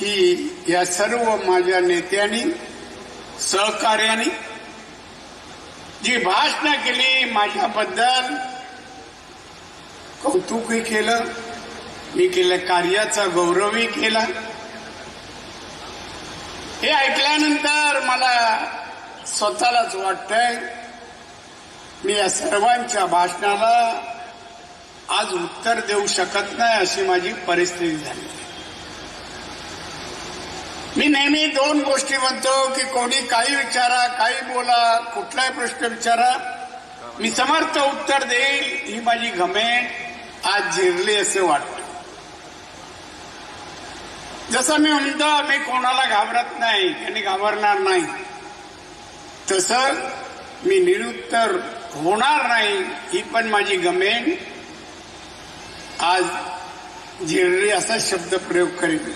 की या सर्व माझ्या नेत्यांनी सहकार्याने जी भाषणं केली, माझ्याबद्दल कौतुकही केलं, मी केलं कार्याचा गौरवही केला. हे ऐकल्यानंतर मला स्वतःलाच वाटतंय मी या सर्वांच्या भाषणाला आज उत्तर देऊ शकत नाही, अशी माझी परिस्थिती झाली. मी नेहमी दोन गोष्टी म्हणतो की कोणी काही विचारा, काही बोला, कुठलाही प्रश्न विचारा, मी समर्थ उत्तर देईल. ही माझी घमेंड आज जिरली असं वाटतं. जसं मी म्हणतो मी कोणाला घाबरत नाही आणि घाबरणार नाही, तसं मी निरुत्तर होणार नाही, ही पण माझी घमेंड आज जिरली असा शब्द प्रयोग करेन.